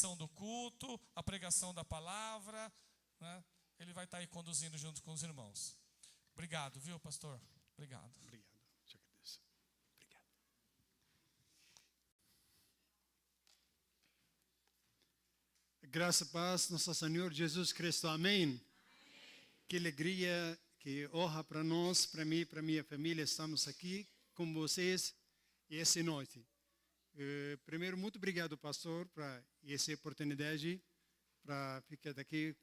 coordenação do culto, a pregação da palavra, né? Ele vai estar aí conduzindo junto com os irmãos. Obrigado, viu, pastor? Obrigado. Obrigado. Te agradeço. Obrigado. Graça e paz, nosso Senhor Jesus Cristo. Amém. Amém. Que alegria, que honra para nós, para mim, para minha família. Estamos aqui com vocês essa noite. Primeiro, muito obrigado, pastor, por essa oportunidade para ficar aqui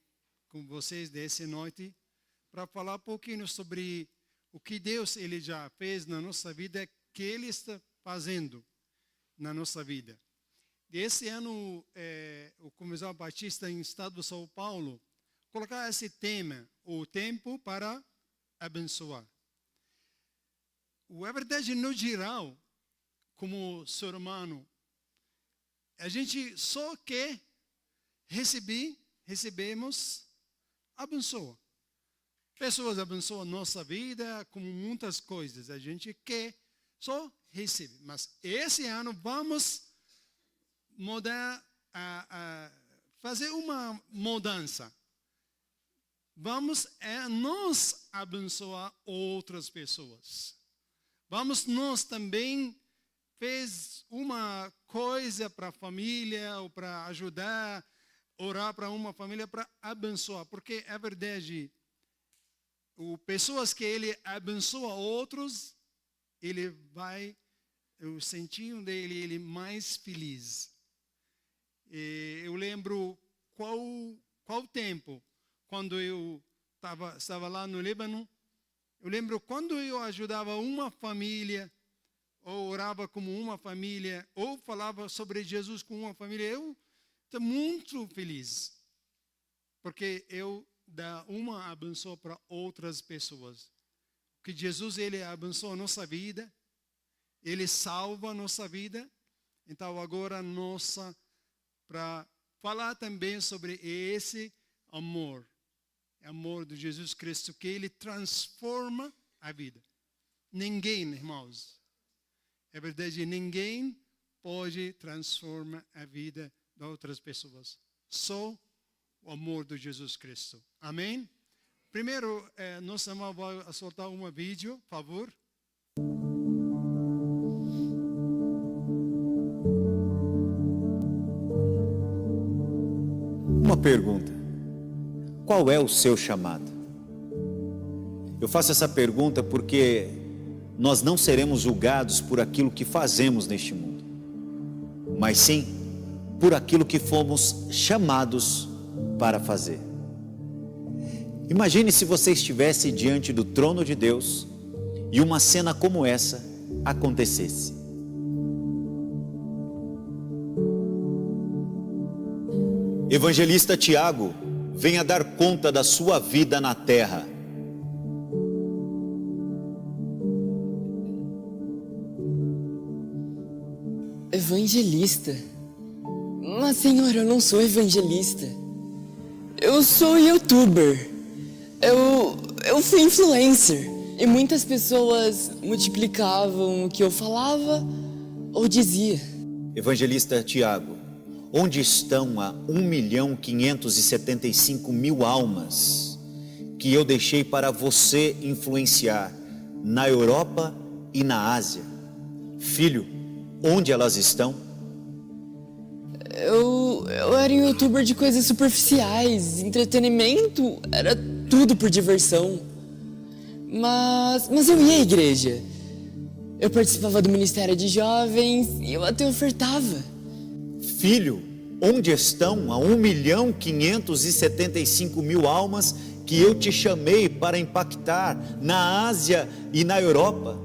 com vocês dessa noite, para falar um pouquinho sobre o que Deus ele já fez na nossa vida, que Ele está fazendo na nossa vida. Esse ano, o Comisão Batista em Estado de São Paulo, colocar esse tema, o tempo para abençoar. A verdade, no geral, como ser humano, a gente só quer recebemos, abençoa. Pessoas abençoam a nossa vida, como muitas coisas. A gente quer, só recebe. Mas esse ano vamos mudar, fazer uma mudança. Vamos nós abençoar outras pessoas. Vamos nós também fez uma coisa para a família, ou para ajudar, orar para uma família, para abençoar. Porque é verdade, pessoas que ele abençoa outros, ele vai, o sentimento dele, ele mais feliz. Eu lembro qual tempo, quando eu estava lá no Líbano, eu lembro quando eu ajudava uma família, ou orava como uma família, ou falava sobre Jesus com uma família, eu estou muito feliz. Porque eu dá uma abençoa para outras pessoas. Que Jesus, ele abençoa a nossa vida, ele salva a nossa vida. Então agora para falar também sobre esse amor de Jesus Cristo, que ele transforma a vida. Ninguém, irmãos, é verdade, ninguém pode transformar a vida de outras pessoas. Só o amor de Jesus Cristo. Amém? Primeiro, nossa irmã vai soltar um vídeo, por favor. Uma pergunta. Qual é o seu chamado? Eu faço essa pergunta porque nós não seremos julgados por aquilo que fazemos neste mundo, mas sim por aquilo que fomos chamados para fazer. Imagine se você estivesse diante do trono de Deus e uma cena como essa acontecesse. Evangelista Tiago, venha dar conta da sua vida na terra. Evangelista? Mas, Senhor, eu não sou evangelista. Eu sou youtuber. Eu fui influencer. E muitas pessoas multiplicavam o que eu falava ou dizia. Evangelista Tiago, onde estão a 1.575.000 almas que eu deixei para você influenciar na Europa e na Ásia? Filho, onde elas estão? Eu era um youtuber de coisas superficiais, entretenimento, era tudo por diversão. Mas eu ia à igreja. Eu participava do Ministério de Jovens e eu até ofertava. Filho, onde estão a 1.575.000 almas que eu te chamei para impactar na Ásia e na Europa?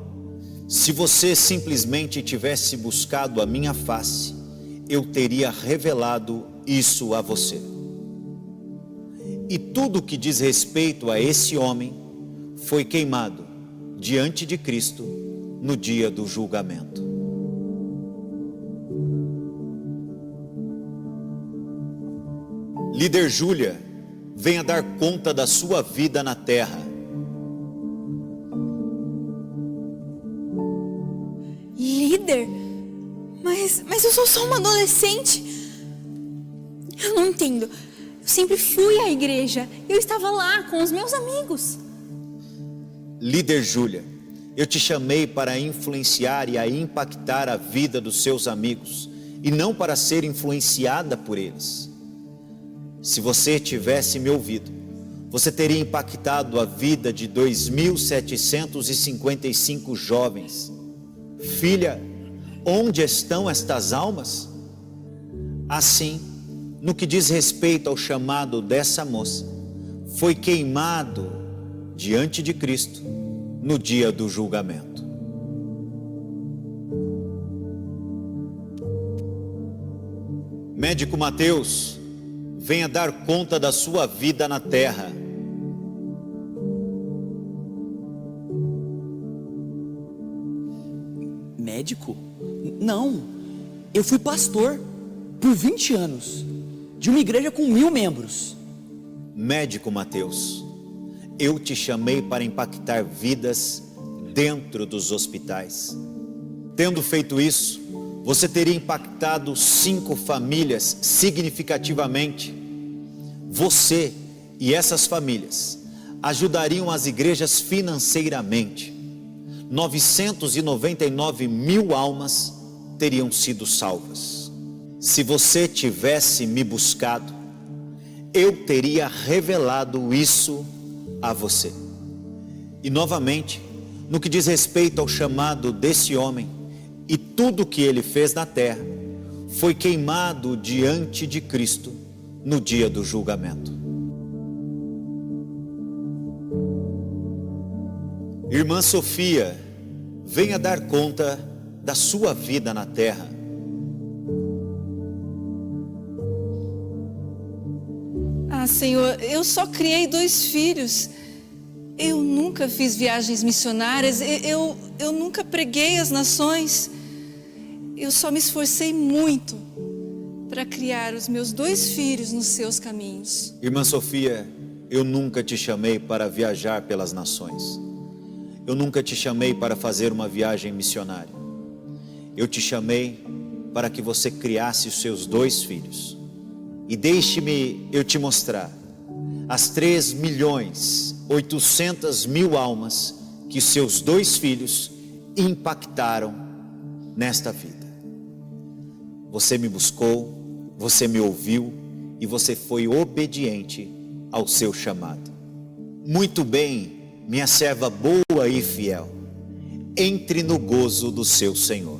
Se você simplesmente tivesse buscado a minha face, eu teria revelado isso a você. E tudo que diz respeito a esse homem foi queimado diante de Cristo no dia do julgamento. Líder Júlia, venha dar conta da sua vida na terra. Líder? Mas eu sou só uma adolescente. Eu não entendo. Eu sempre fui à igreja. Eu estava lá com os meus amigos. Líder Júlia, eu te chamei para influenciar e a impactar a vida dos seus amigos, e não para ser influenciada por eles. Se você tivesse me ouvido, você teria impactado a vida de 2.755 jovens. Filha, onde estão estas almas? Assim, no que diz respeito ao chamado dessa moça, foi queimado diante de Cristo no dia do julgamento. Médico Mateus, venha dar conta da sua vida na terra. Médico? Não, eu fui pastor por 20 anos, de uma igreja com 1000 membros. Médico Mateus, eu te chamei para impactar vidas dentro dos hospitais. Tendo feito isso, você teria impactado 5 famílias significativamente. Você e essas famílias ajudariam as igrejas financeiramente. 999 mil almas teriam sido salvas. Se você tivesse me buscado, eu teria revelado isso a você. E novamente, no que diz respeito ao chamado desse homem e tudo o que ele fez na terra, foi queimado diante de Cristo no dia do julgamento. Irmã Sofia, venha dar conta da sua vida na terra. Ah, Senhor, eu só criei 2 filhos. Eu nunca fiz viagens missionárias. Eu nunca preguei às nações. Eu só me esforcei muito para criar os meus 2 filhos nos seus caminhos. Irmã Sofia, eu nunca te chamei para viajar pelas nações. Eu nunca te chamei para fazer uma viagem missionária. Eu te chamei para que você criasse os seus 2 filhos. E deixe-me eu te mostrar as 3.800.000 almas que seus 2 filhos impactaram nesta vida. Você me buscou, você me ouviu e você foi obediente ao seu chamado. Muito bem, minha serva boa e fiel, entre no gozo do seu Senhor.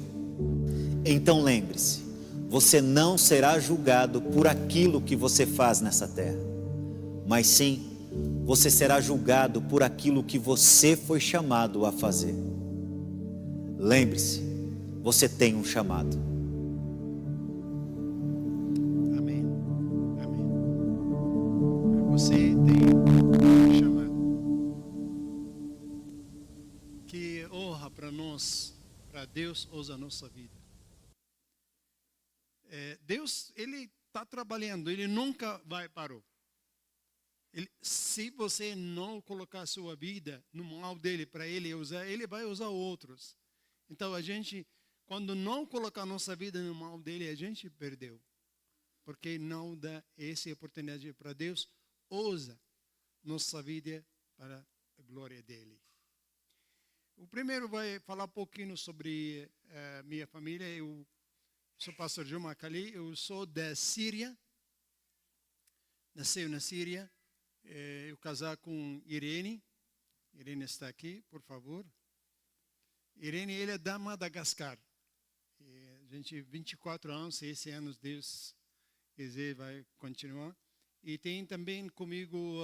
Então lembre-se, você não será julgado por aquilo que você faz nessa terra, mas sim, você será julgado por aquilo que você foi chamado a fazer. Lembre-se, você tem um chamado. Amém. Amém. Você tem um chamado. Que honra para nós, para Deus usar a nossa vida. Deus, Ele está trabalhando, Ele nunca vai parar. Se você não colocar a sua vida no mal dele para Ele usar, Ele vai usar outros. Então a gente, quando não colocar a nossa vida no mal dele, a gente perdeu. Porque não dá essa oportunidade para Deus, usa nossa vida para a glória dele. O primeiro vai falar um pouquinho sobre minha família. Eu sou pastor João Macali, eu sou da Síria, nasci na Síria. Eu casei com Irene está aqui, por favor. Irene, ele é da Madagascar. A gente, 24 anos, esse ano Deus quiser vai continuar. E tem também comigo,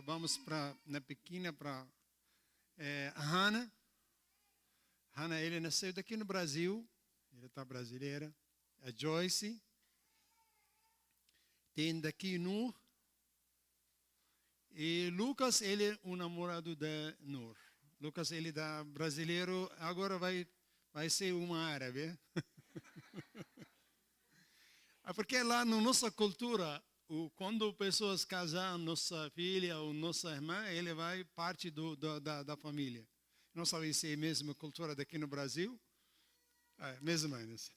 vamos na pequena para a Hannah. Hannah, ele nasceu daqui no Brasil, ele está brasileira. A Joyce. Tem daqui Nur. E Lucas, ele é o namorado da Nur. Lucas, ele é brasileiro, agora vai ser uma árabe. Porque lá na nossa cultura, quando pessoas casam, nossa filha ou nossa irmã, ele vai parte da família. Não sabe se é a mesma cultura daqui no Brasil? Mais ou menos.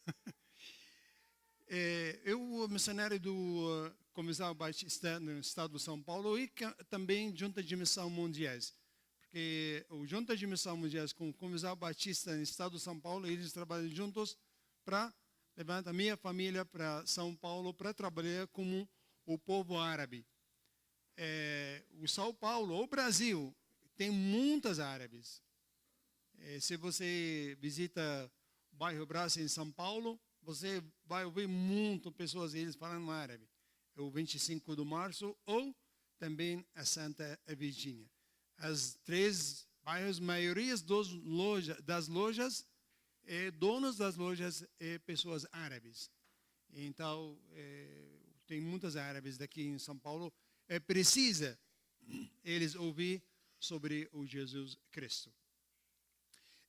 Eu, missionário do Comissário Batista no estado de São Paulo e também Junta de Missão Mundiais. Porque o Junta de Missão Mundiais com o Comissário Batista no estado de São Paulo, eles trabalham juntos para levantar a minha família para São Paulo para trabalhar como o povo árabe. O São Paulo, o Brasil, tem muitas árabes. Se você visita o bairro Brás em São Paulo, você vai ouvir muitas pessoas eles falando árabe. O 25 de março ou também a Santa Virgínia. As 3 bairros, maioria das lojas, donos das lojas, pessoas árabes. Então, tem muitas árabes daqui em São Paulo. Precisa eles ouvir sobre o Jesus Cristo.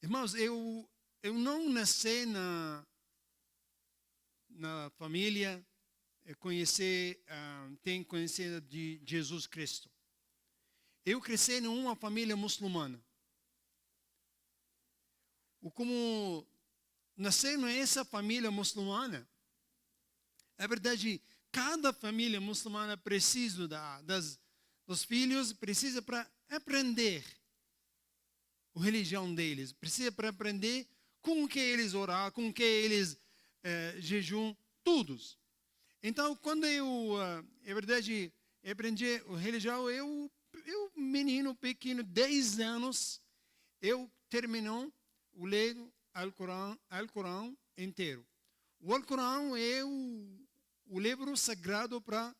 Irmãos, eu não nasci na família tenho conhecido de Jesus Cristo. Eu cresci em uma família muçulmana. Como nascer nessa família muçulmana, é verdade, cada família muçulmana precisa dos filhos, precisa para aprender a religião deles, precisa para aprender com que eles orar, com que eles jejum, todos. Então, quando é verdade, aprendi a religião, eu menino pequeno, 10 anos, eu terminou o ler Alcorão inteiro. O Alcorão é o livro sagrado para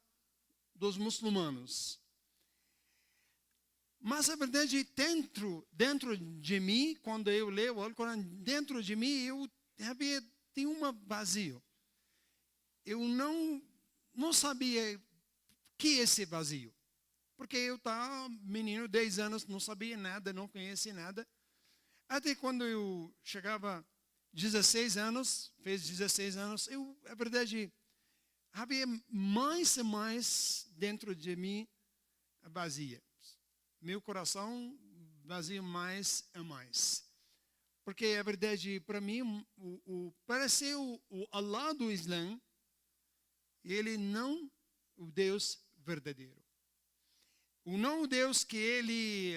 dos muçulmanos. Mas a verdade, dentro de mim, quando eu leio o Alcorão, dentro de mim, tem um vazio. Eu não sabia o que é esse vazio. Porque eu estava menino, 10 anos, não sabia nada, não conhecia nada. Até quando eu chegava 16 anos, fez 16 anos, a verdade, havia mais e mais dentro de mim vazia. Meu coração vazio mais e mais. Porque a verdade, para mim, parece o Allah do Islã, ele não o Deus verdadeiro. Não o Deus que ele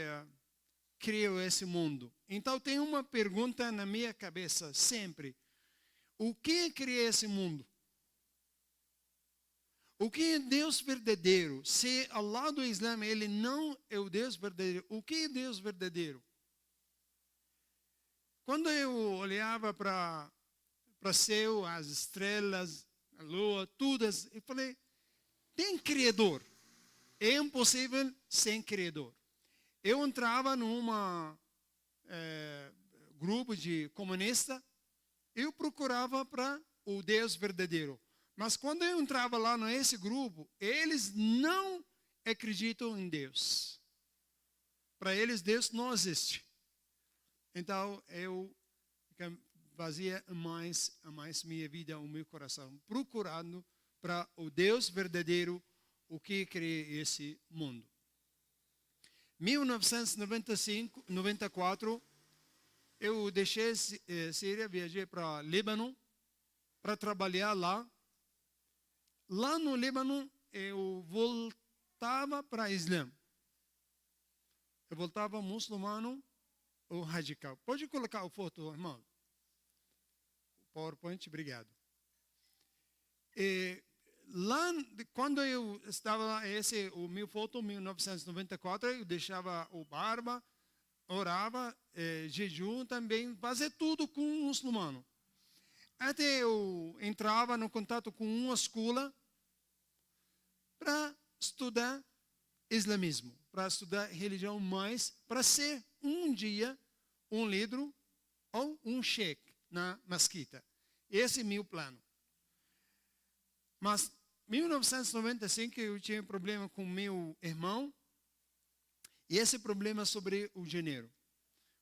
criou esse mundo. Então tem uma pergunta na minha cabeça sempre. O que criou esse mundo? O que é Deus verdadeiro? Se Allah do Islã, ele não é o Deus verdadeiro, o que é Deus verdadeiro? Quando eu olhava para o céu, as estrelas, a lua, todas, eu falei, tem Criador. É impossível sem Criador. Eu entrava numa grupo de comunista, eu procurava para o Deus verdadeiro. Mas quando eu entrava lá nesse grupo, eles não acreditam em Deus. Para eles, Deus não existe. Então, eu fazia mais minha vida, o meu coração, procurando para o Deus verdadeiro, o que criou esse mundo. 1994, eu deixei Síria, viajei para Líbano, para trabalhar lá. Lá no Líbano, eu voltava para o Islã. Eu voltava muçulmano ou radical. Pode colocar a foto, irmão? PowerPoint, obrigado. Lá, quando eu estava lá, o meu foto, em 1994, eu deixava o barba, orava, jejum também, fazia tudo com um muçulmano. Até eu entrava no contato com uma escola para estudar islamismo, para estudar religião mais, para ser um dia um líder ou um sheikh na mesquita. Esse é o meu plano. Mas em 1995 eu tinha um problema com meu irmão, e esse problema sobre o dinheiro.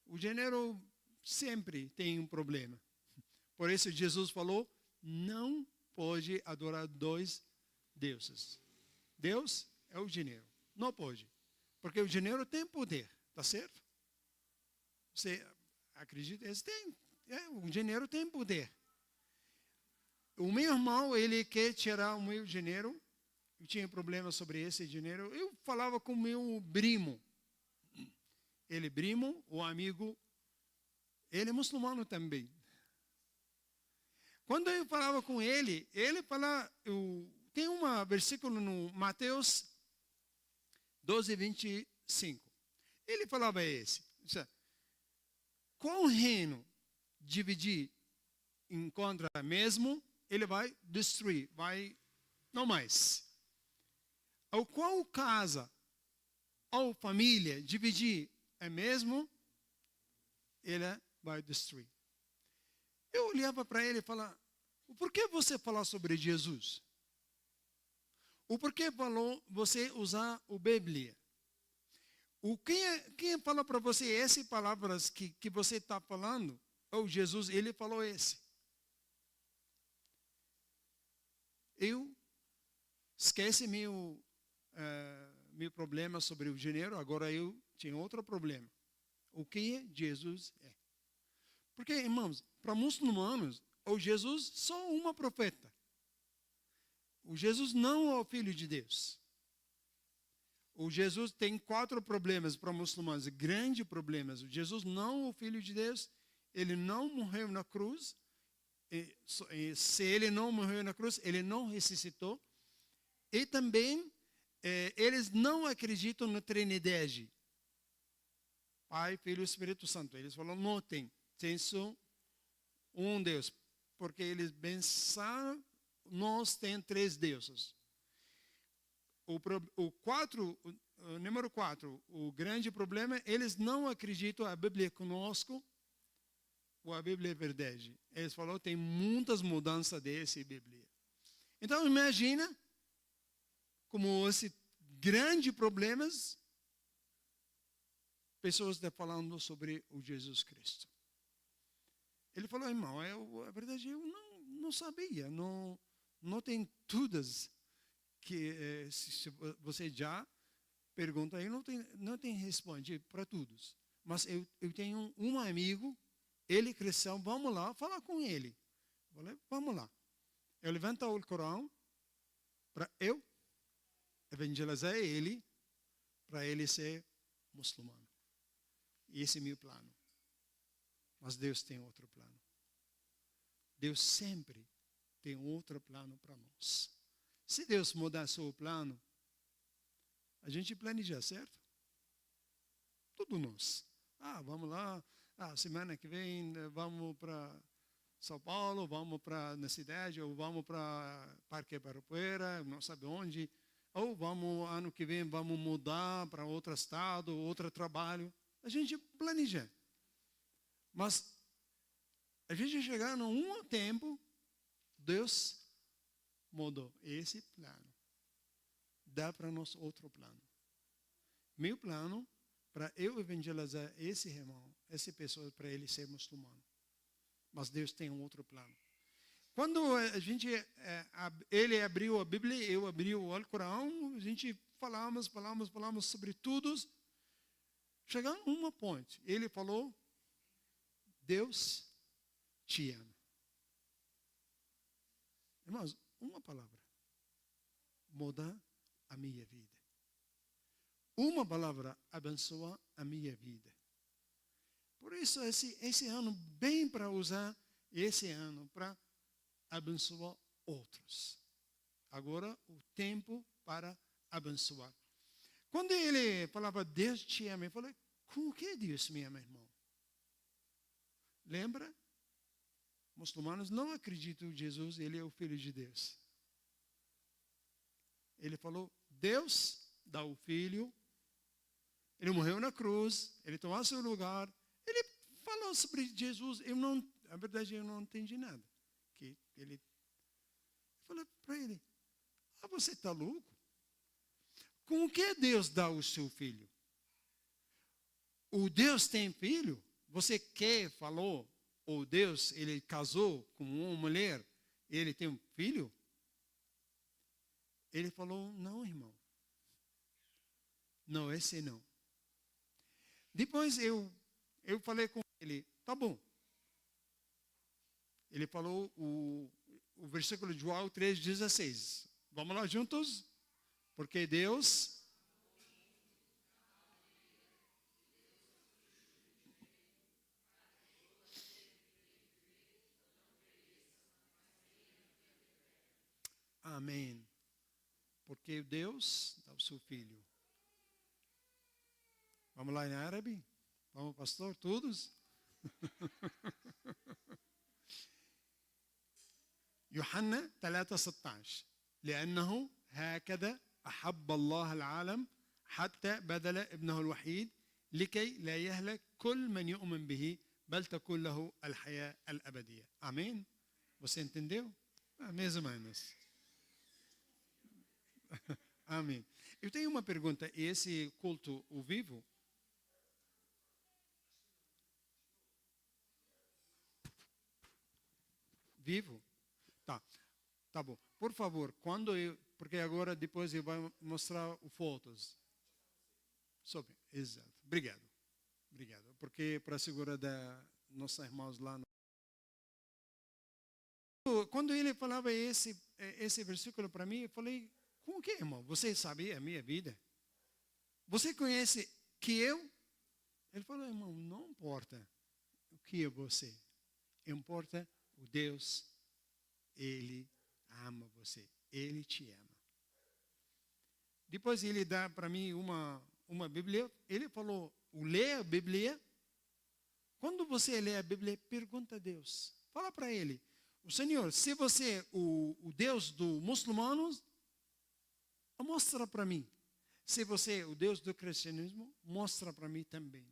O dinheiro sempre tem um problema. Por isso Jesus falou, não pode adorar 2 deuses. Deus é o dinheiro. Não pode. Porque o dinheiro tem poder, tá certo? Você acredita? O dinheiro tem poder. o meu irmão, ele quer tirar o meu dinheiro. Eu tinha problema sobre esse dinheiro. Eu falava com o meu primo. Ele primo, o amigo, ele é muçulmano também. Quando eu falava com ele falava, tem um versículo no Mateus 12, 25. Ele falava esse. Qual reino dividir encontra mesmo, ele vai destruir, vai não mais. Ou qual casa ou família dividir é mesmo, ele vai destruir. Eu olhava para ele e falava, por que você falar sobre Jesus? O porquê você usar a Bíblia? Quem fala para você essas palavras que você está falando? Ou Jesus, ele falou esse. Eu esqueci meu problema sobre o dinheiro, agora eu tinha outro problema. O que Jesus é? Porque, irmãos, para muçulmanos, o Jesus só uma profeta. O Jesus não é o Filho de Deus. O Jesus tem 4 problemas para muçulmanos, grandes problemas. O Jesus não é o Filho de Deus, ele não morreu na cruz. E se ele não morreu na cruz, ele não ressuscitou. E também, eles não acreditam na Trindade. Pai, Filho e Espírito Santo. Eles falam, não tem. Tem só um Deus. Porque eles pensaram, nós temos 3 deuses. Número 4, o grande problema é eles não acreditam a Bíblia conosco, ou a Bíblia é verdade. Eles falaram, tem muitas mudanças dessa Bíblia. Então, imagina como esses grandes problemas, pessoas estão falando sobre o Jesus Cristo. Ele falou, irmão, a verdade eu não sabia, não tem todas que se você já pergunta, eu não tenho responde para todos. Mas eu tenho um amigo, ele cristão, vamos lá falar com ele. Falei, vamos lá. Eu levanto o Corão para eu evangelizar ele, para ele ser muçulmano. Esse é o meu plano. Mas Deus tem outro plano. Deus sempre tem outro plano para nós. Se Deus mudar seu plano, a gente planeja, certo? Tudo nós. Vamos lá. Semana que vem vamos para São Paulo, vamos para na cidade, ou vamos para Parque Ibirapuera, não sabe onde. Ou vamos, ano que vem, vamos mudar para outro estado, outro trabalho. A gente planeja. Mas a gente chegar num tempo, Deus mudou esse plano. Dá para nós outro plano. Meu plano, para eu evangelizar esse irmão, essa pessoa, para ele ser muçulmano. Mas Deus tem um outro plano. Quando ele abriu a Bíblia, eu abri o Alcorão, a gente falamos sobre tudo. Chegando a uma ponte, ele falou, Deus te ama. Irmãos, uma palavra muda a minha vida. Uma palavra abençoa a minha vida. Por isso, esse ano, bem para usar esse ano para abençoar outros. Agora, o tempo para abençoar. Quando ele falava, Deus te ama, eu falei, como que Deus me ama, irmão? Lembra? Muçulmanos não acreditam em Jesus, ele é o Filho de Deus. Ele falou, Deus dá o Filho, ele morreu na cruz, ele tomou seu lugar, ele falou sobre Jesus, na verdade eu não entendi nada. Ele falou para ele, você está louco? Com que Deus dá o seu filho? O Deus tem filho? Você falou, o Deus, ele casou com uma mulher, ele tem um filho? Ele falou, não, irmão. Não, esse não. Depois eu falei com ele, tá bom. Ele falou, o versículo de João 3,16. Vamos lá juntos? Porque Deus... Amém. Porque Deus dá o seu Filho. Vamos lá em árabe? Vamos, pastor, todos? يوحنا 3:16 لأنه هكذا أحب الله العالم حتى بذل ابنه الوحيد لكي لا يهلك كل من يؤمن به بل تكون له الحياة الأبدية. Amém? Você entendeu? Mais ou menos. Amém. Eu tenho uma pergunta. Esse culto ao vivo? Vivo? Tá bom. Por favor, porque agora depois eu vou mostrar fotos. Sobre, exato. Obrigado. Porque para segurar da nossos irmãos lá. Quando ele falava esse versículo para mim, eu falei, com o que, irmão? Você sabe a minha vida? Você conhece que eu? Ele falou, irmão, não importa o que é você. Importa o Deus. Ele ama você. Ele te ama. Depois ele dá para mim uma Bíblia. Ele falou, lê a Bíblia. Quando você lê a Bíblia, pergunta a Deus. Fala para ele, o Senhor, se você é o Deus dos muçulmanos, mostra para mim. Se você é o Deus do cristianismo, mostra para mim também.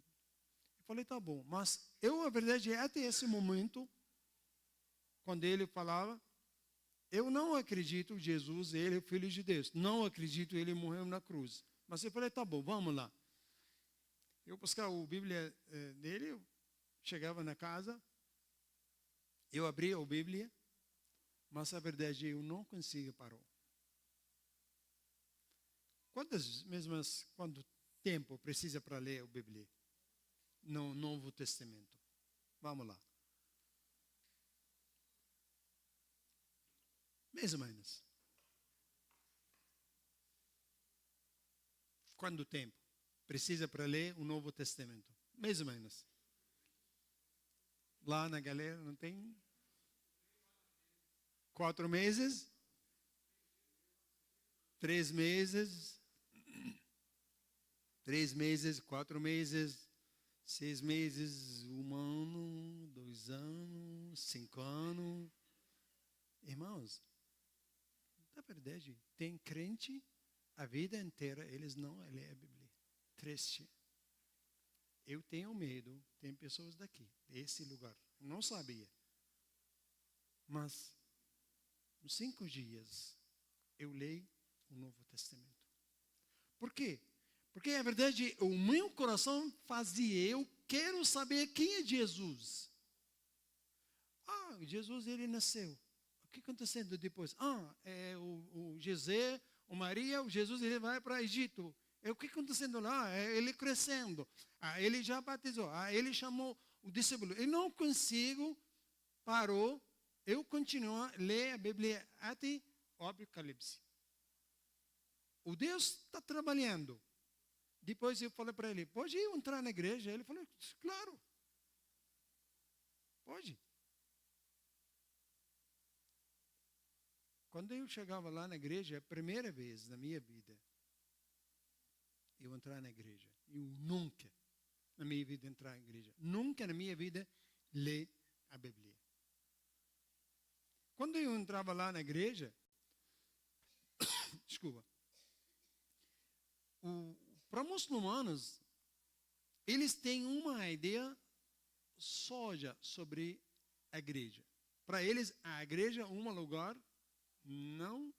Eu falei, tá bom. Mas eu, a verdade, até esse momento, quando ele falava, eu não acredito que Jesus, ele é o Filho de Deus. Não acredito que ele morreu na cruz. Mas eu falei, tá bom, vamos lá. Eu buscava a Bíblia dele, eu chegava na casa, eu abria a Bíblia, mas a verdade eu não consigo parar. Quanto tempo precisa para ler a Bíblia? No Novo Testamento. Vamos lá. Mais ou menos. Quanto tempo precisa para ler o Novo Testamento? Mais ou menos. Lá na galera não tem? 4 meses? 3 meses? 3 meses, 4 meses, 6 meses, 1 ano, 2 anos, 5 anos. Irmãos, na verdade, tem crente a vida inteira, eles não lêem a Bíblia. Triste. Eu tenho medo, tem pessoas daqui, desse lugar, não sabia. Mas, nos 5 dias, eu leio o Novo Testamento. Por quê? Porque, na verdade, o meu coração fazia, eu quero saber quem é Jesus. Jesus, ele nasceu. O que aconteceu depois? É o José, o Maria, o Jesus, ele vai para o Egito. O que acontecendo lá? Ele crescendo. Ele já batizou. Ele chamou o discípulo. Eu não consigo, parou. Eu continuo a ler a Bíblia até o Apocalipse. O Deus está trabalhando. Depois eu falei para ele, pode eu entrar na igreja? Ele falou, claro. Pode. Quando eu chegava lá na igreja, a primeira vez na minha vida, eu entrar na igreja. Eu nunca, na minha vida, entrar na igreja. Nunca na minha vida, ler a Bíblia. Quando eu entrava lá na igreja, desculpa, para muçulmanos, eles têm uma ideia soja sobre a igreja. Para eles, a igreja é um lugar, não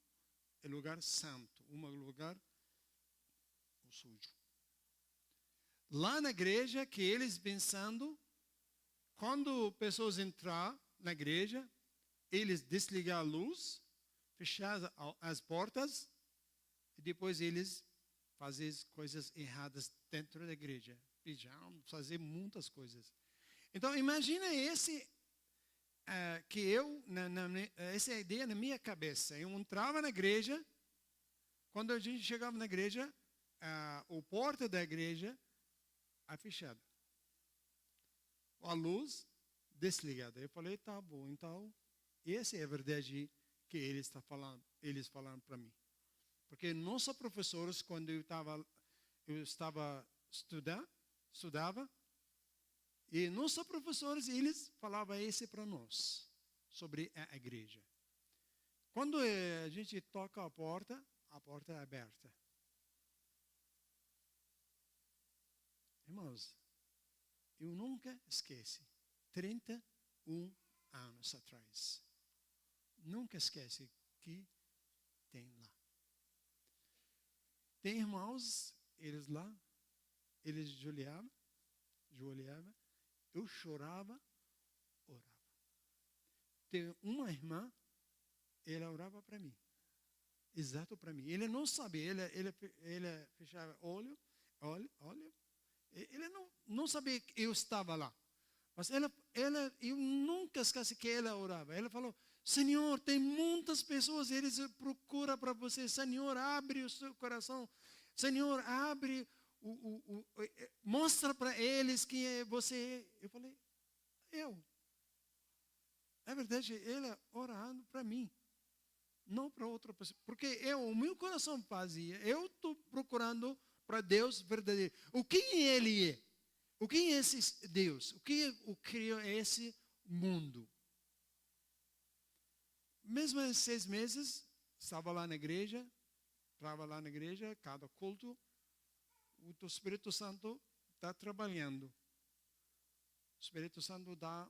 é lugar santo, um lugar sujo. Lá na igreja, que eles pensando, quando pessoas entrar na igreja, eles desligar a luz, fechar as portas, e depois eles fazer coisas erradas dentro da igreja. Fazer muitas coisas. Então, imagina que essa é a ideia na minha cabeça. Eu entrava na igreja, quando a gente chegava na igreja, a porta da igreja fechada. A luz desligada. Eu falei, tá bom, então, essa é a verdade que eles falaram para mim. Porque nossos professores, quando eu estava estudava, e nossos professores, eles falavam isso para nós, sobre a igreja. Quando a gente toca a porta é aberta. Irmãos, eu nunca esqueci, 31 anos atrás, nunca esqueci que tem lá. Tem irmãos, eles lá, eles joelhavam, eu chorava, orava. Tem uma irmã, ela orava para mim, exato para mim. Ele não sabia, ele fechava olho, ele não sabia que eu estava lá. Mas eu nunca esqueci que ela orava. Ela falou, Senhor, tem muitas pessoas, eles procuram para você. Senhor, abre o seu coração. Senhor, abre, mostra para eles quem é você. Eu falei, na verdade, ela orando para mim, não para outra pessoa. Porque o meu coração fazia, eu estou procurando para Deus verdadeiro. O que Ele é? O que é esse Deus? O que criou esse mundo? Mesmo em 6 meses, estava lá na igreja, cada culto, o Espírito Santo está trabalhando. O Espírito Santo está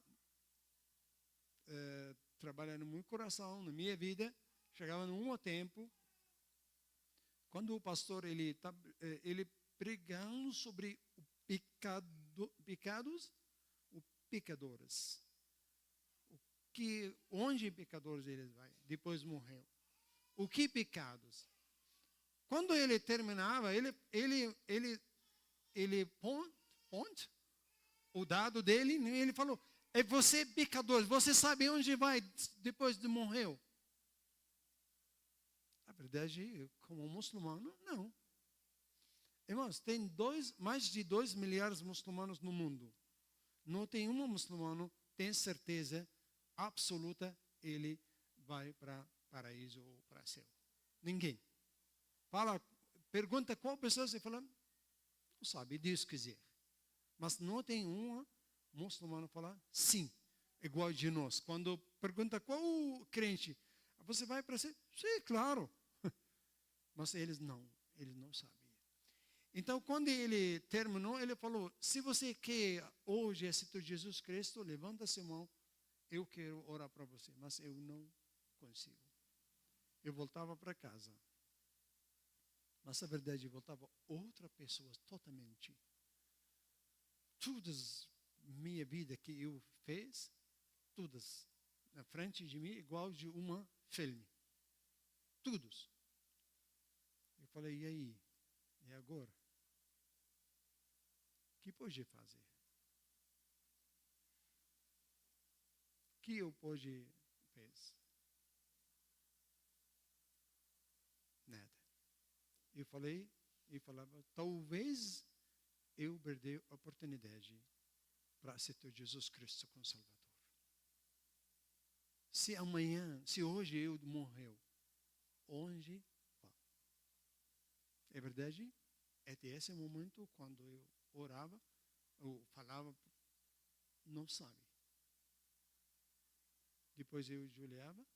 trabalhando no meu coração, na minha vida. Chegava num tempo, quando o pastor ele pregando sobre o pecados, os pecadores. Onde pecadores eles vai? Depois morreu. O que pecados? Quando ele terminava, ele ponte o dado dele, ele falou, é você pecador, você sabe onde vai depois de morrer? A verdade, como muçulmano, não. Irmãos, tem mais de 2 milhares de muçulmanos no mundo. Não tem um muçulmano tem certeza absoluta ele vai para paraíso ou para céu. Ninguém. Pergunta qual pessoa, você fala, não sabe, Deus quiser. Mas não tem um muçulmano falar sim, igual de nós. Quando pergunta qual crente, você vai para céu? Sim, claro. Mas eles não sabem. Então, quando ele terminou, ele falou, se você quer hoje aceitar Jesus Cristo, levanta sua mão, eu quero orar para você, mas eu não consigo. Eu voltava para casa. Mas, na verdade, voltava outra pessoa totalmente. Todas minha vida que eu fiz, todas na frente de mim, igual de uma filme. Todos. Eu falei, e aí? E agora? O que pode fazer? O que eu pode fazer? Nada. Eu falava, talvez eu perdi a oportunidade para aceitar Jesus Cristo como Salvador. Se hoje eu morrer, onde vá? É verdade? Até esse momento, quando eu orava, eu falava, não sabe. Depois eu ajoelhava,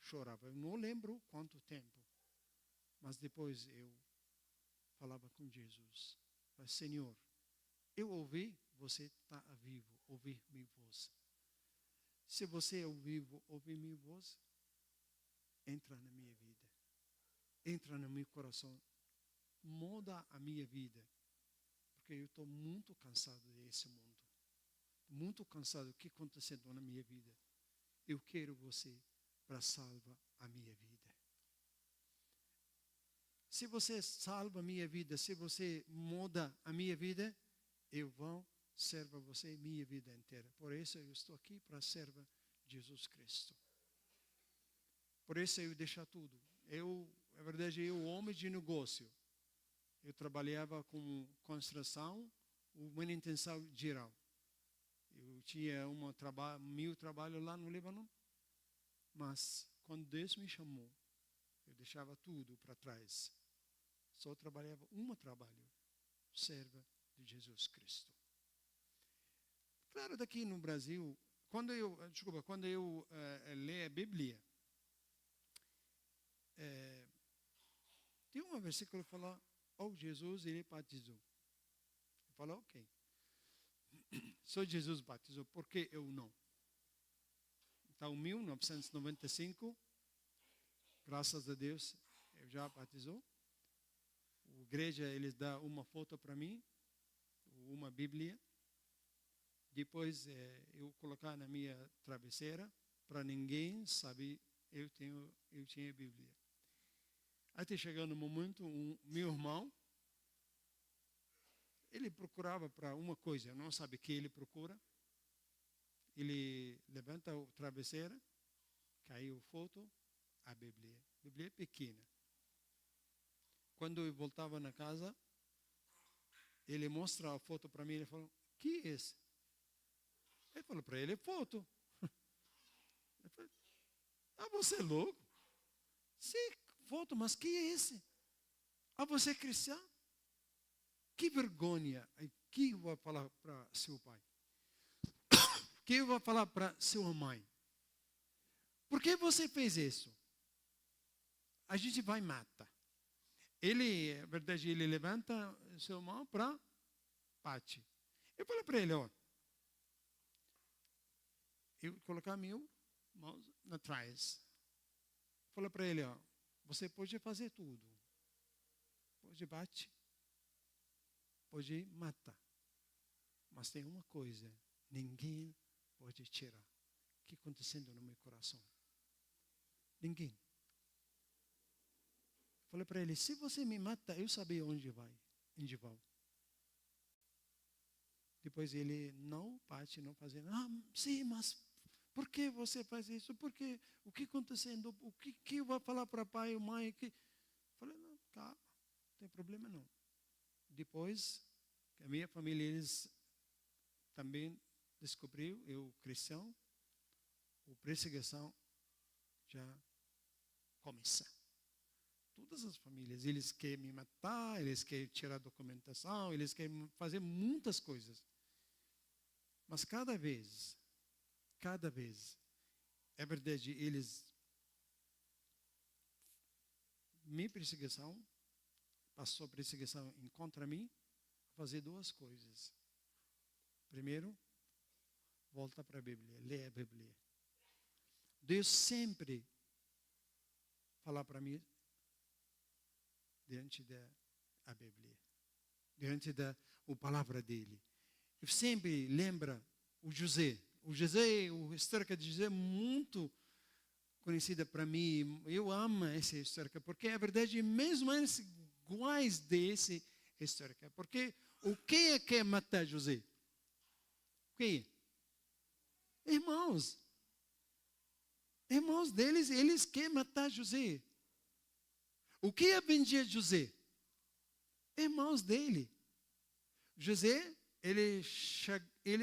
chorava. Eu não lembro quanto tempo. Mas depois eu falava com Jesus. Falei, Senhor, eu ouvi, você está vivo, ouvir minha voz. Se você é vivo, ouvir minha voz, entra na minha vida. Entra no meu coração. Muda a minha vida. Porque eu estou muito cansado desse mundo. Muito cansado do que está acontecendo na minha vida. Eu quero você para salvar a minha vida. Se você salva a minha vida, se você muda a minha vida, eu vou servir você minha vida inteira. Por isso eu estou aqui para servir Jesus Cristo. Por isso eu deixo tudo. Na verdade, eu homem de negócio. Eu trabalhava com construção, uma intenção geral. Eu tinha meu trabalho lá no Líbano, mas quando Deus me chamou, eu deixava tudo para trás. Só trabalhava trabalho, serva de Jesus Cristo. Claro, daqui no Brasil, quando eu leio a Bíblia, tem um versículo que fala, Jesus, ele batizou. Eu falo, ok. Só Jesus batizou, por que eu não? Então, em 1995, graças a Deus, eu já batizou. A igreja, eles dão uma foto para mim, uma Bíblia. Depois, eu colocar na minha travesseira, para ninguém saber eu tinha Bíblia. Até chegando no momento, meu irmão, ele procurava para uma coisa, não sabe o que ele procura. Ele levanta a travesseira, caiu foto, a Bíblia. A Bíblia é pequena. Quando eu voltava na casa, ele mostra a foto para mim, ele falou, que é esse? Ele falou para ele, é foto. Eu falei, você é louco? Sim, foto, mas que é esse? Você é cristão? Que vergonha. O que eu vou falar para seu pai? O que eu vou falar para sua mãe? Por que você fez isso? A gente vai matar. Na verdade, ele levanta sua mão para bate. Eu falei para ele, eu colocar meu mão atrás. Falei para ele, você pode fazer tudo. Pode bater. Pode matar. Mas tem uma coisa, ninguém pode tirar. O que está acontecendo no meu coração? Ninguém. Falei para ele, se você me mata, eu sabia onde vai. Depois ele não bate, não faz nada. Sim, mas por que você faz isso? Porque o que está acontecendo? O que eu vou falar para pai ou mãe? Falei, não, calma, não tem problema não. Depois, a minha família, eles também descobriu, eu cristão, a perseguição já começa. Todas as famílias, eles querem me matar, eles querem tirar a documentação, eles querem fazer muitas coisas. Mas cada vez, é verdade, eles minha perseguição, passou perseguição contra mim, fazer duas coisas. Primeiro, volta para a Bíblia, lê a Bíblia. Deus sempre fala para mim diante da Bíblia, diante da palavra dele. Eu sempre lembro o José. A história de José é muito conhecida para mim. Eu amo essa história, porque é verdade, mesmo antes iguais dessa história. Porque o que é que matar José? O que? Irmãos deles, eles querem matar José. O que é vendia José? Irmãos dele. José, ele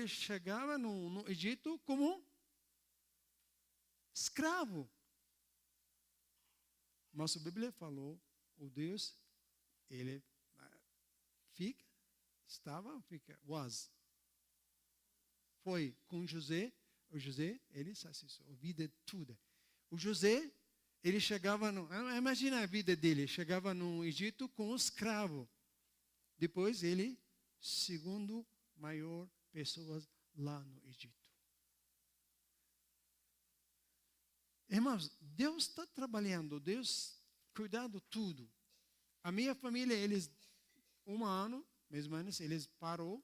chegava no Egito como escravo. Mas a Bíblia falou, o Deus, ele foi com José, o José, ele saciou a vida toda. O José, ele chegava, imagina a vida dele, chegava no Egito com escravo. Depois ele, segundo maior pessoas lá no Egito. Irmãos, Deus está trabalhando, Deus cuidando de tudo. A minha família, eles, mais ou menos, eles parou,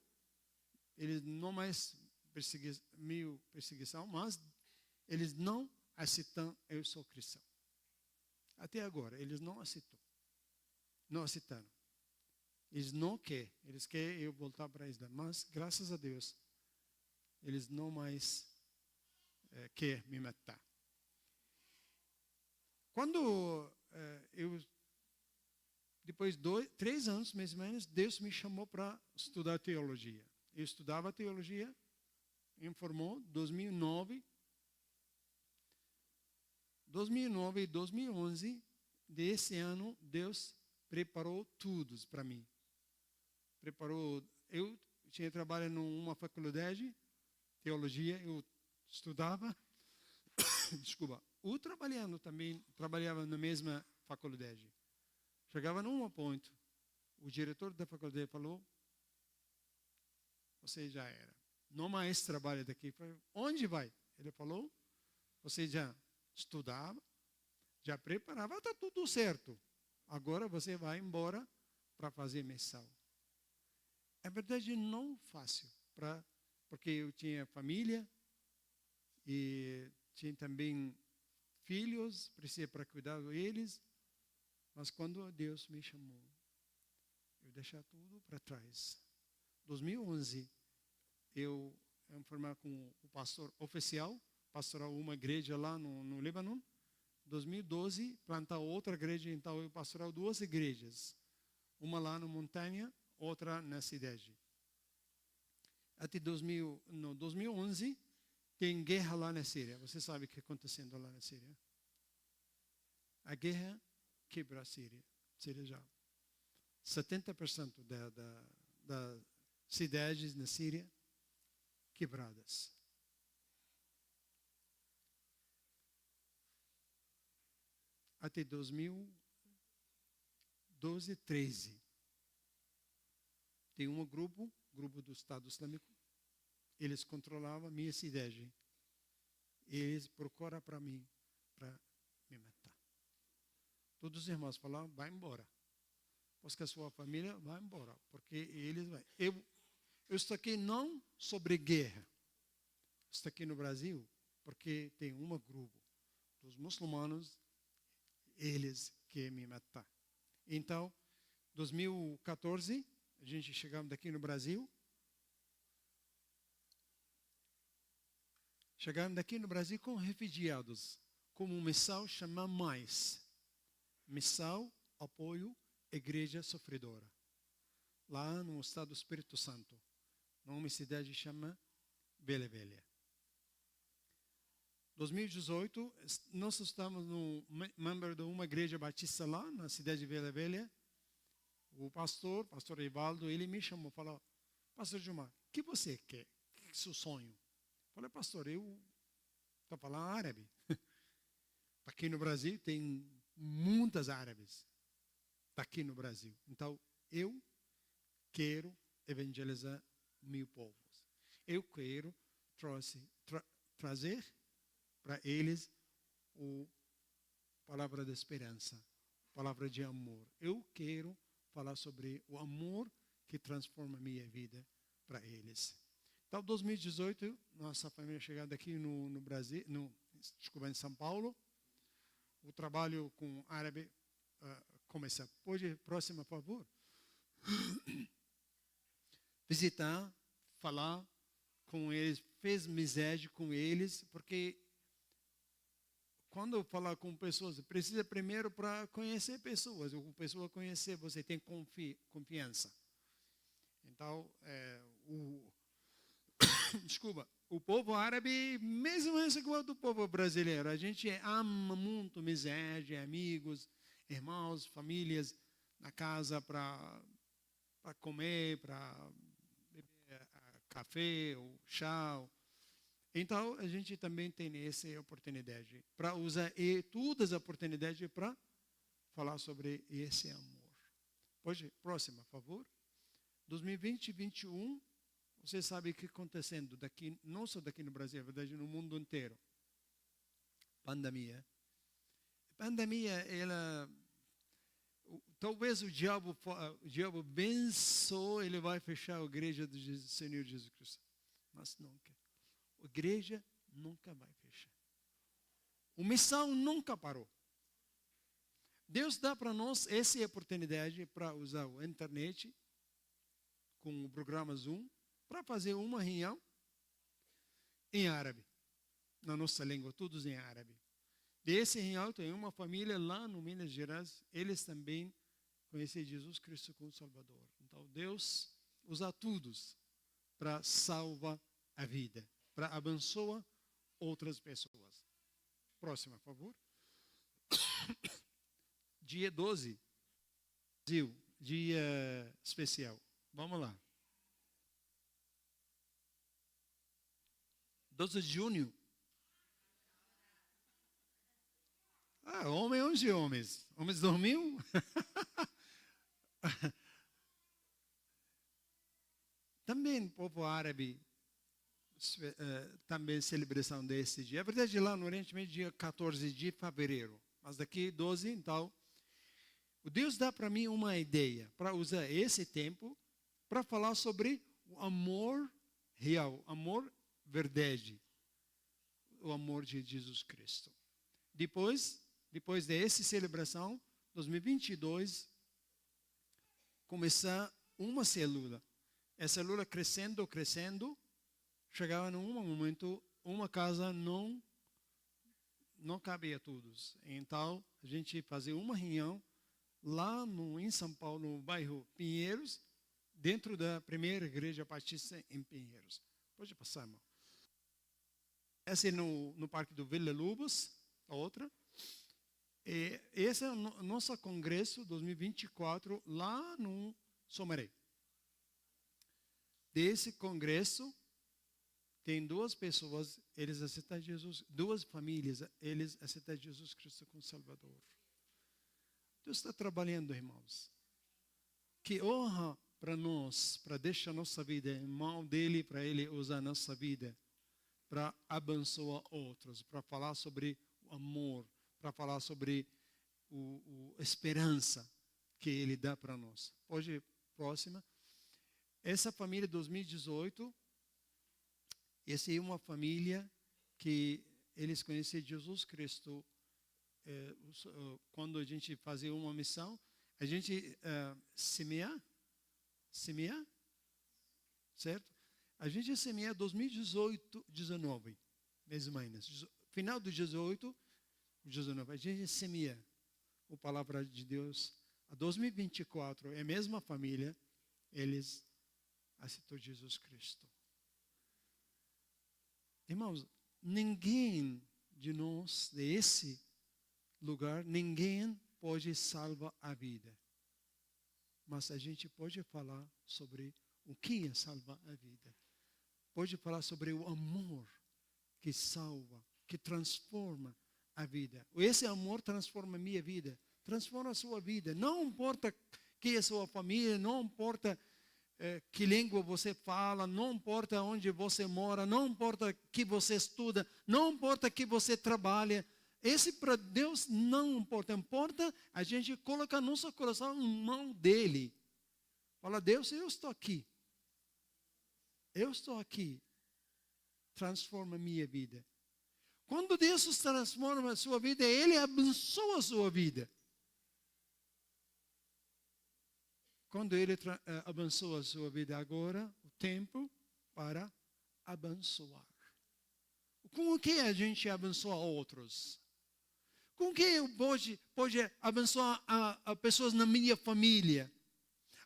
eles não mais perseguição, mas eles não aceitam, eu sou cristão. Até agora, eles não aceitaram. Eles não querem, eles querem eu voltar para Israel, mas graças a Deus, eles não mais quer me matar. Quando depois de 3 anos, mais ou menos, Deus me chamou para estudar teologia. Eu estudava teologia, informou, 2009 e 2011, desse ano, Deus preparou tudo para mim. Eu tinha trabalho numa faculdade, teologia, eu estudava, desculpa, eu trabalhava na mesma faculdade. Chegava num ponto, o diretor da faculdade falou, você já era. Não mais trabalha daqui. Falei, onde vai? Ele falou, você já estudava, já preparava, está tudo certo. Agora você vai embora para fazer missão. É verdade, não fácil, porque eu tinha família e tinha também filhos, precisava para cuidar deles. Mas quando Deus me chamou, eu deixei tudo para trás. 2011, eu formei com o pastor oficial, pastorar uma igreja lá no Líbano. 2012, plantar outra igreja, então eu pastoral 2 igrejas. Uma lá na montanha, outra na cidade. Até 2011, tem guerra lá na Síria. Você sabe o que está acontecendo lá na Síria? A guerra quebra a Síria. Síria já. 70% das cidades na Síria quebradas. Até 2012, 13. Tem um grupo do Estado Islâmico, eles controlavam a minha cidade. Eles procuram para mim, para me matar. Todos os irmãos falaram, vai embora. Porque a sua família vai embora. Porque eles vão. Eu estou aqui não sobre guerra. Estou aqui no Brasil porque tem um grupo dos muçulmanos, eles querem me matar. Então, 2014, a gente chegamos daqui no Brasil. Chegamos daqui no Brasil com refugiados, como missão chama mais. Missão, apoio, igreja sofredora. Lá no estado do Espírito Santo. Numa cidade chama Vila Velha. 2018, nós estamos membro de uma igreja batista lá, na cidade de Vila Velha. O pastor Rivaldo, ele me chamou e falou, pastor Gilmar, o que você quer? O que é o seu sonho? Eu falei, pastor, eu estou falando árabe. Aqui no Brasil tem muitas árabes. Aqui no Brasil. Então, eu quero evangelizar mil povos. Eu quero trazer para eles a palavra de esperança, a palavra de amor. Eu quero falar sobre o amor que transforma a minha vida para eles. Então, 2018, nossa família chegada aqui no Brasil, em São Paulo. O trabalho com árabe começa. Pode, próxima, por favor. Visitar, falar com eles, fez amizade com eles, porque quando eu falar com pessoas, precisa primeiro para conhecer pessoas. O pessoa conhecer, você tem confiança. Então, o povo árabe, mesmo igual do povo brasileiro, a gente ama muito amizade, amigos, irmãos, famílias, na casa para comer, para beber café ou chá. Então, a gente também tem essa oportunidade para usar todas as oportunidades para falar sobre esse amor. Pode, próxima, por favor. 2020 e 2021, você sabe o que está acontecendo daqui, não só daqui no Brasil, na verdade, no mundo inteiro. Pandemia. Pandemia, talvez o diabo pensou, ele vai fechar a igreja do Senhor Jesus Cristo. Mas nunca. A igreja nunca vai fechar. A missão nunca parou. Deus dá para nós essa oportunidade para usar a internet com o programa Zoom para fazer uma reunião em árabe. na nossa língua, todos em árabe. Desse real tem uma família lá no Minas Gerais, eles também conhecem Jesus Cristo como Salvador. Então Deus usa todos para salvar a vida, para abençoar outras pessoas. Próxima, por favor. Dia 12, dia especial. Vamos lá. 12 de junho. Homem, 11 homens. Homens dormiu? Também o povo árabe também celebração desse dia. É verdade, lá no Oriente Médio, dia 14 de fevereiro. Mas daqui 12, então, o Deus dá para mim uma ideia para usar esse tempo para falar sobre o amor real, amor verdade, o amor de Jesus Cristo. Depois dessa celebração, 2022, começar uma célula. Essa célula crescendo, chegava num momento, uma casa não cabia a todos. Então, a gente fazia uma reunião lá em São Paulo, no bairro Pinheiros, dentro da primeira igreja batista em Pinheiros. Pode passar, irmão. Essa é no Parque do Vila Lobos, a outra. E esse é o nosso congresso 2024 lá no Somaré. Desse congresso, tem duas pessoas, eles aceitam Jesus, duas famílias, eles aceitam Jesus Cristo como Salvador. Deus está trabalhando, irmãos. Que honra para nós, para deixar nossa vida em mão dele, para ele usar nossa vida, para abençoar outros, para falar sobre o amor, para falar sobre a esperança que ele dá para nós. Hoje, próxima. Essa família 2018, essa é uma família que eles conhecem Jesus Cristo. Quando a gente fazia uma missão, a gente semeia, certo? A gente semeia 2018, 19, mais ou menos. Final do 18, 19, a gente semeia a palavra de Deus. A 2024, é a mesma família, eles aceitou Jesus Cristo. Irmãos, ninguém de nós, desse lugar, ninguém pode salvar a vida. Mas a gente pode falar sobre o que é salvar a vida. Pode falar sobre o amor que salva, que transforma a vida. Esse amor transforma a minha vida, transforma a sua vida. Não importa quem é a sua família, não importa que língua você fala, não importa onde você mora, não importa que você estuda, não importa que você trabalha. Esse para Deus não importa. Importa a gente colocar nosso coração em mão dele. Fala, Deus, eu estou aqui. Eu estou aqui. Transforma a minha vida. Quando Deus transforma a sua vida, ele abençoa a sua vida. Quando ele abençoa a sua vida agora, o tempo para abençoar. Com o que a gente abençoa outros? Com o que eu pode abençoar a pessoas na minha família?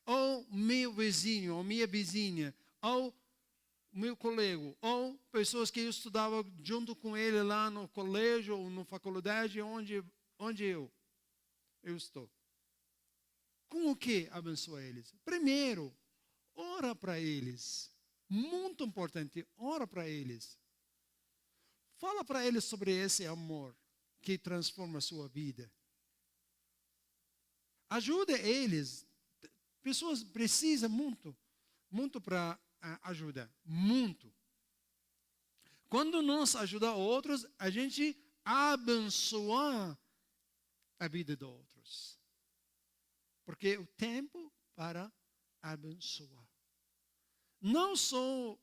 Ou meu vizinho, ou minha vizinha, ou meu colega, ou pessoas que eu estudava junto com ele lá no colégio, ou na faculdade, onde eu estou. Com o que abençoa eles? Primeiro, ora para eles. Muito importante, ora para eles. Fala para eles sobre esse amor que transforma a sua vida. Ajuda eles. Pessoas precisam muito para ajudar. Muito. Quando nós ajudamos outros, a gente abençoa a vida de outros. Porque é o tempo para abençoar. Não só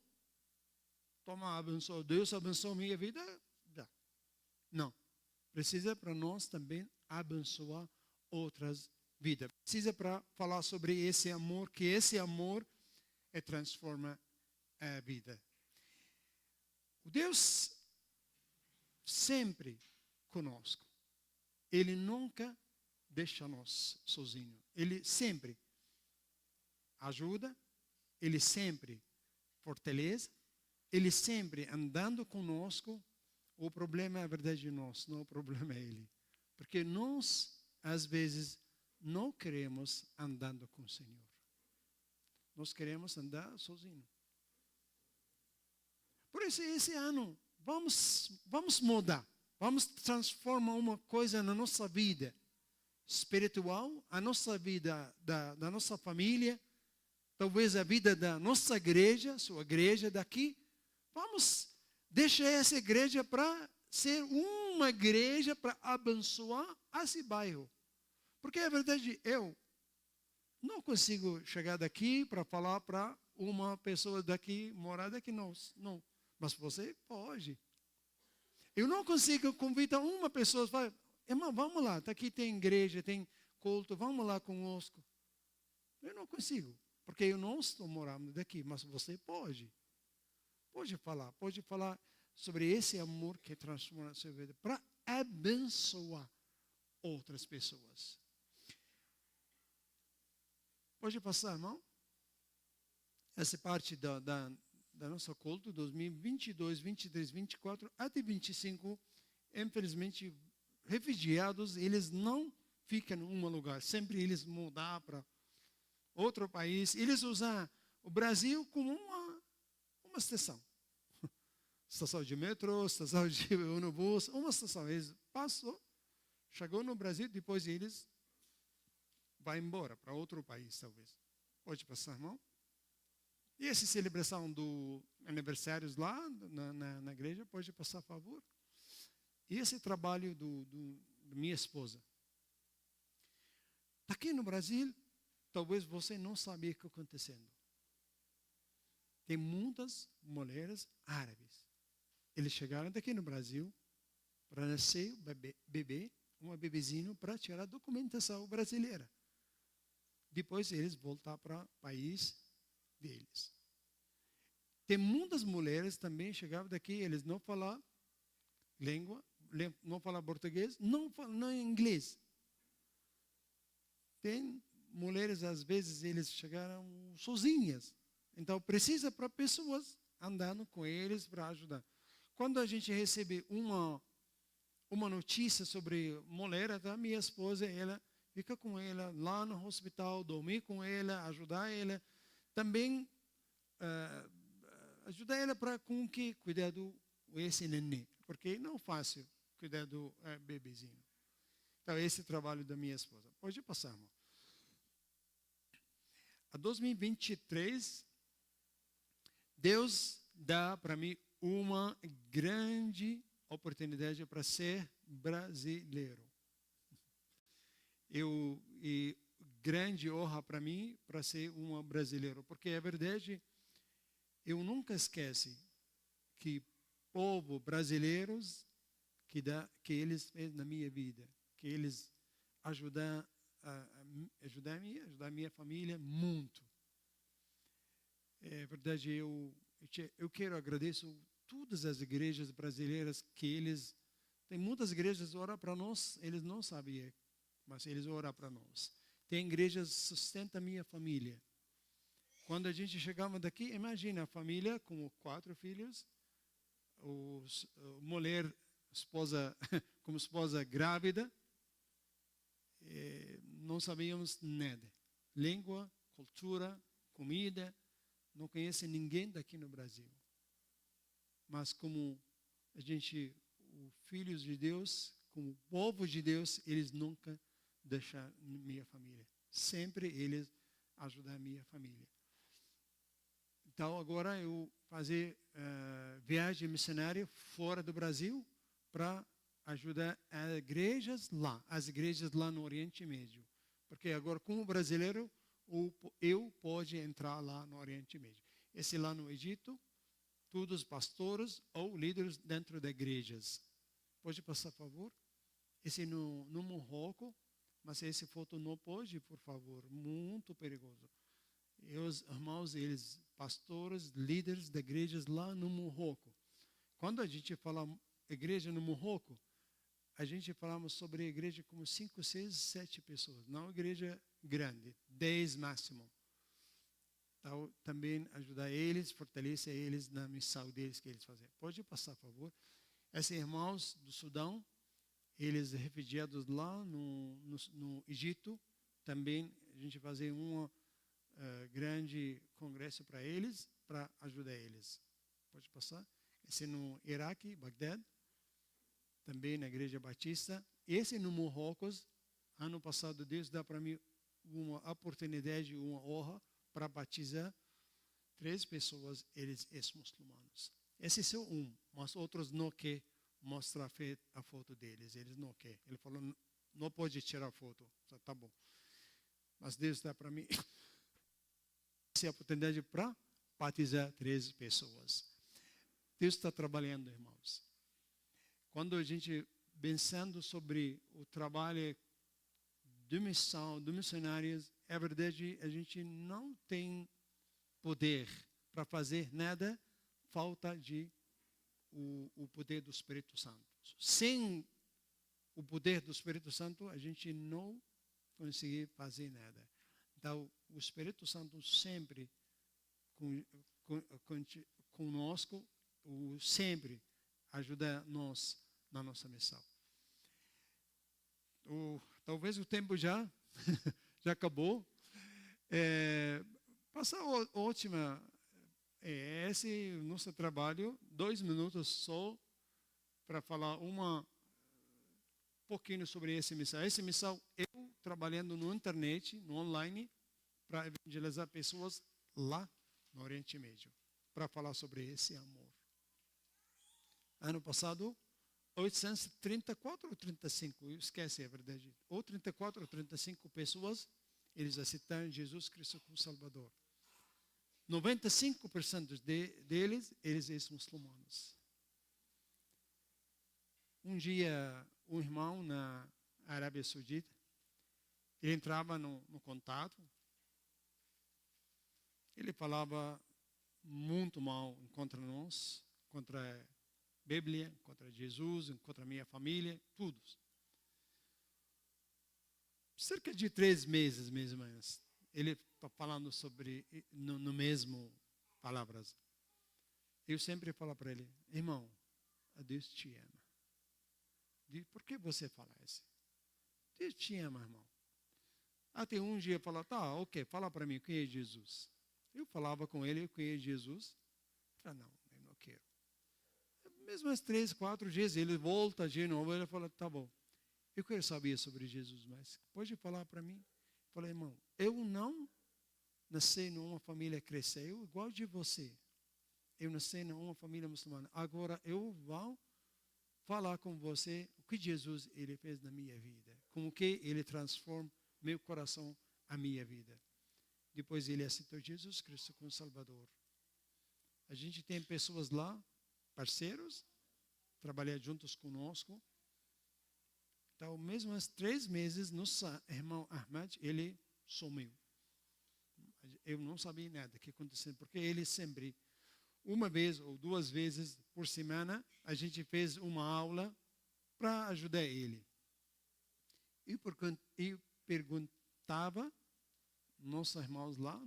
tomar abençoa, Deus abençoa a minha vida. Não. Precisa para nós também abençoar outras vidas. Precisa para falar sobre esse amor, que esse amor transforma a vida. O Deus sempre conosco. Ele nunca deixa nós sozinhos. Ele sempre ajuda, ele sempre fortalece, ele sempre andando conosco. O problema é a verdade nós, não o problema é ele. Porque nós, às vezes, não queremos andando com o Senhor. Nós queremos andar sozinhos. Por isso, esse ano, vamos mudar. Vamos transformar uma coisa na nossa vida espiritual, a nossa vida da nossa família, talvez a vida da nossa igreja, sua igreja daqui. Vamos deixar essa igreja para ser uma igreja para abençoar esse bairro. Porque é verdade, eu não consigo chegar daqui para falar para uma pessoa daqui, morar daqui, não. Mas você pode. Eu não consigo convidar uma pessoa, falar, irmão, vamos lá, aqui tem igreja, tem culto, vamos lá conosco. Eu não consigo, porque eu não estou morando daqui, mas você pode. Pode falar sobre esse amor que transforma a sua vida, para abençoar outras pessoas. Pode passar, irmão? Essa parte da nossa culto, 2022, 23, 24, até 25, infelizmente, refugiados, eles não ficam em um lugar. Sempre eles mudam para outro país. Eles usam o Brasil como uma estação. Estação de metrô, estação de ônibus, uma estação. Eles passam, chegou no Brasil, depois eles vão embora para outro país, talvez. Pode passar, irmão? E essa celebração do aniversários lá na igreja, pode passar, por favor? E esse trabalho da minha esposa. Aqui no Brasil, talvez você não sabia o que está acontecendo. Tem muitas mulheres árabes. Eles chegaram daqui no Brasil para nascer bebê, uma bebezinho, para tirar a documentação brasileira. Depois eles voltar para o país deles. Tem muitas mulheres também chegavam daqui, eles não falam língua, não falam português, não falam inglês. Tem mulheres, às vezes, eles chegaram sozinhas. Então, precisa para pessoas andando com eles para ajudar. Quando a gente recebe uma notícia sobre mulher, a minha esposa, ela fica com ela lá no hospital, dormir com ela, ajudar ela. Também ajudar ela para com que cuidar do esse neném, porque não é fácil cuidar do bebezinho. Então, esse é o trabalho da minha esposa. Pode passar, irmão. A 2023, Deus dá para mim uma grande oportunidade para ser brasileiro. E grande honra para mim para ser um brasileiro, porque é verdade, eu nunca esqueci que povo brasileiros que eles fez na minha vida, que eles ajudar a minha família muito. É verdade, eu quero agradecer todas as igrejas brasileiras que eles tem muitas igrejas que oram para nós, eles não sabiam, mas eles oram para nós. Tem igrejas que sustentam a minha família. Quando a gente chegava daqui, imagina a família com 4 filhos, mulher, esposa, como esposa grávida, não sabíamos nada. Língua, cultura, comida, não conhece ninguém daqui no Brasil. Mas como a gente, os filhos de Deus, como o povo de Deus, eles nunca deixaram minha família. Sempre eles ajudam a minha família. Então agora eu fazer viagem missionária fora do Brasil para ajudar as igrejas lá no Oriente Médio. Porque agora, como brasileiro, eu posso entrar lá no Oriente Médio. Esse lá no Egito, todos os pastores ou líderes dentro das igrejas. Pode passar, por favor? Esse no Marrocos, mas essa foto não pode, por favor. Muito perigoso. E os irmãos, eles, pastores, líderes de igrejas lá no Marrocos. Quando a gente fala igreja no Morroco, a gente falamos sobre a igreja como 5, 6, 7 pessoas. Não igreja grande, 10 máximo. Então, também ajudar eles, fortalecer eles na missão deles que eles fazem. Pode passar, por favor. Esses irmãos do Sudão, eles refugiados lá no Egito, também a gente fazer um grande congresso para eles, para ajudar eles. Pode passar. Esse no Iraque, Bagdad, também na Igreja Batista. Esse no Marrocos, ano passado Deus dá para mim uma oportunidade, uma honra para batizar 3 pessoas, eles ex-muçulmanos. Esse é só um, mas outros não querem mostrar a foto deles, eles não querem. Ele falou, não pode tirar foto. Tá bom. Mas Deus dá para mim essa oportunidade para batizar 3 pessoas. Deus está trabalhando, irmãos. Quando a gente pensando sobre o trabalho de missão, de missionários, é verdade, a gente não tem poder para fazer nada, falta de o poder do Espírito Santo. Sem o poder do Espírito Santo, a gente não consegue fazer nada. Então, o Espírito Santo sempre conosco, sempre ajuda nós na nossa missão. Talvez o tempo já acabou. Passar a última. Esse é o nosso trabalho. 2 minutos só para falar pouquinho sobre essa missão. Essa missão, eu trabalhando no internet, no online, para evangelizar pessoas lá no Oriente Médio, para falar sobre esse amor. Ano passado, 834 ou 35, eu esqueci, é verdade. Ou 34 ou 35 pessoas, eles aceitaram Jesus Cristo como Salvador. 95% deles, eles são muçulmanos. Um dia, um irmão na Arábia Saudita, ele entrava no contato, ele falava muito mal contra nós, contra a Bíblia, contra Jesus, contra a minha família, tudo. Cerca de 3 meses, mais ou menos, ele está falando sobre, no mesmo palavras. Eu sempre falo para ele, irmão, Deus te ama. Por que você fala isso? Deus te ama, irmão. Até um dia fala, tá, ok, fala para mim quem é Jesus. Eu falava com ele, quem é Jesus? Ele falou, não, eu não quero. Mesmo as 3, 4 dias, ele volta de novo, ele fala, tá bom. Eu quero saber sobre Jesus, mas pode falar para mim? Eu falei, irmão, eu não nasci numa família cristã, eu igual de você. Eu nasci numa família muçulmana. Agora eu vou falar com você o que Jesus ele fez na minha vida, como que ele transforma meu coração, a minha vida. Depois ele aceitou Jesus Cristo como Salvador. A gente tem pessoas lá, parceiros, trabalhar juntos conosco. Então, mesmo uns 3 meses, nosso irmão Ahmed, ele sumiu. Eu não sabia nada que aconteceu, porque ele sempre, 1 vez ou 2 vezes por semana, a gente fez uma aula para ajudar ele. E perguntava, nossos irmãos lá,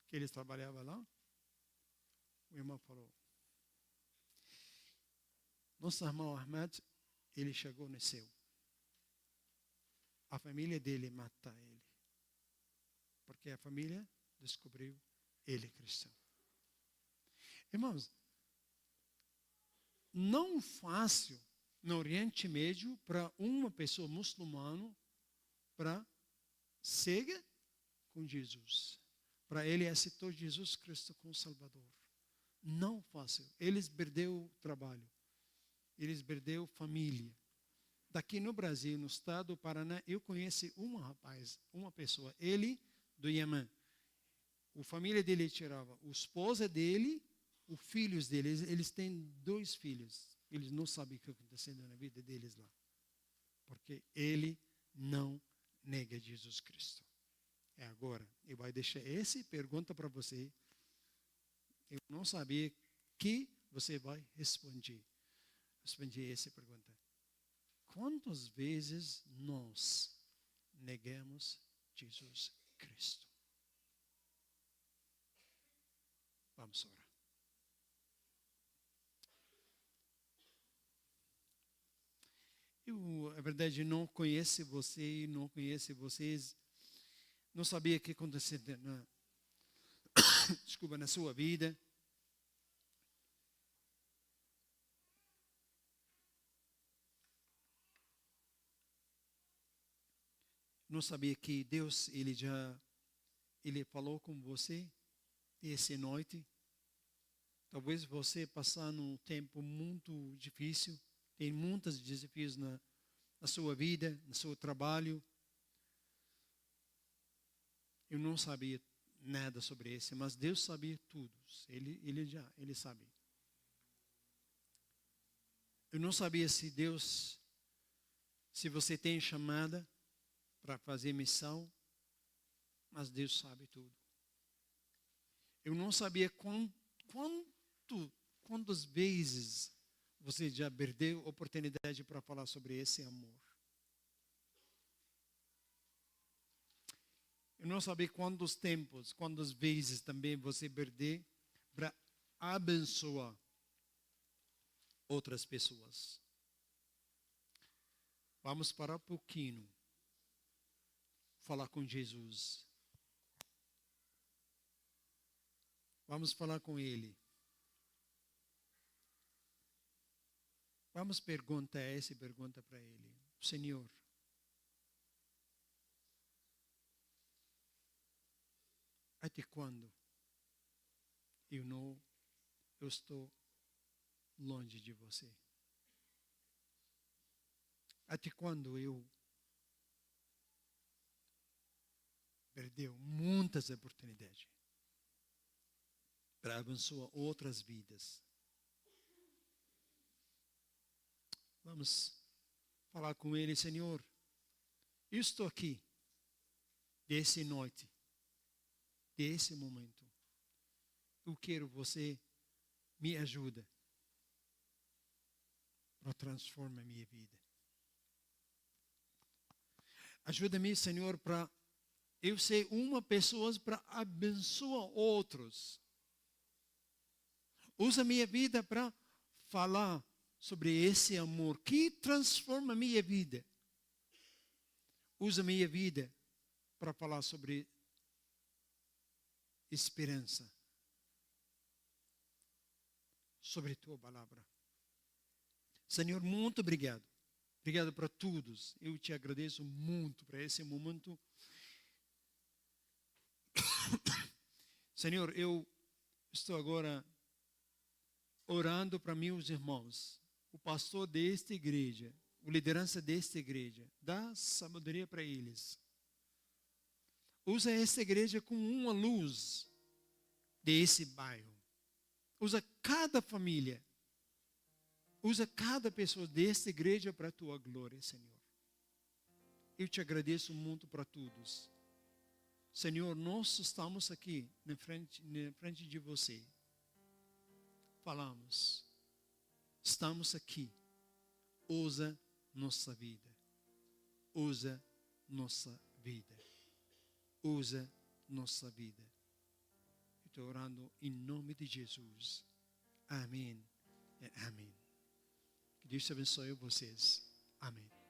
que eles trabalhavam lá, o irmão falou, nosso irmão Ahmed, ele chegou no céu. A família dele mata ele. Porque a família descobriu ele cristão. Irmãos, não fácil no Oriente Médio para uma pessoa muçulmana para seguir com Jesus. Para ele aceitar Jesus Cristo como Salvador. Não fácil. Eles perderam o trabalho. Eles perderam família. Daqui no Brasil, no estado do Paraná, eu conheci uma pessoa, ele do Iêmen. A família dele tirava a esposa dele, os filhos dele. Eles têm 2 filhos. Eles não sabem o que está acontecendo na vida deles lá. Porque ele não nega Jesus Cristo. É agora. Eu vou deixar essa pergunta para você. Eu não sabia que você vai responder. respondi essa pergunta. Quantas vezes nós negamos Jesus Cristo? Vamos orar. Eu, na verdade, não conheço você, não conheço vocês. Não sabia o que acontecia desculpa, na sua vida. Não sabia que Deus, Ele falou com você essa noite. Talvez você passando um tempo muito difícil, tem muitos desafios na sua vida, no seu trabalho. Eu não sabia nada sobre isso, mas Deus sabia tudo. Ele sabe. Eu não sabia se você tem chamada para fazer missão, mas Deus sabe tudo. Eu não sabia quantas vezes você já perdeu a oportunidade para falar sobre esse amor. Eu não sabia quantos tempos, quantas vezes também você perdeu para abençoar outras pessoas. Vamos parar um pouquinho, falar com Jesus. Vamos falar com Ele. Vamos perguntar essa pergunta para Ele. Senhor, até quando eu estou longe de você? Até quando eu perdeu muitas oportunidades para abençoar outras vidas? Vamos falar com Ele. Senhor, eu estou aqui dessa noite, desse momento. Eu quero você me ajuda para transformar a minha vida. Ajuda-me, Senhor, para eu ser uma pessoa para abençoar outros. Usa a minha vida para falar sobre esse amor que transforma a minha vida. Usa a minha vida para falar sobre esperança, sobre a tua palavra. Senhor, muito obrigado. Obrigado para todos. Eu te agradeço muito por esse momento. Senhor, eu estou agora orando para meus irmãos, o pastor desta igreja, a liderança desta igreja. Dá sabedoria para eles. Usa esta igreja como uma luz desse bairro. Usa cada família. Usa cada pessoa desta igreja para a tua glória, Senhor. Eu te agradeço muito para todos. Senhor, nós estamos aqui na frente de você. Falamos. Estamos aqui. Usa nossa vida. Usa nossa vida. Usa nossa vida. Estou orando em nome de Jesus. Amém. Amém. Que Deus abençoe vocês. Amém.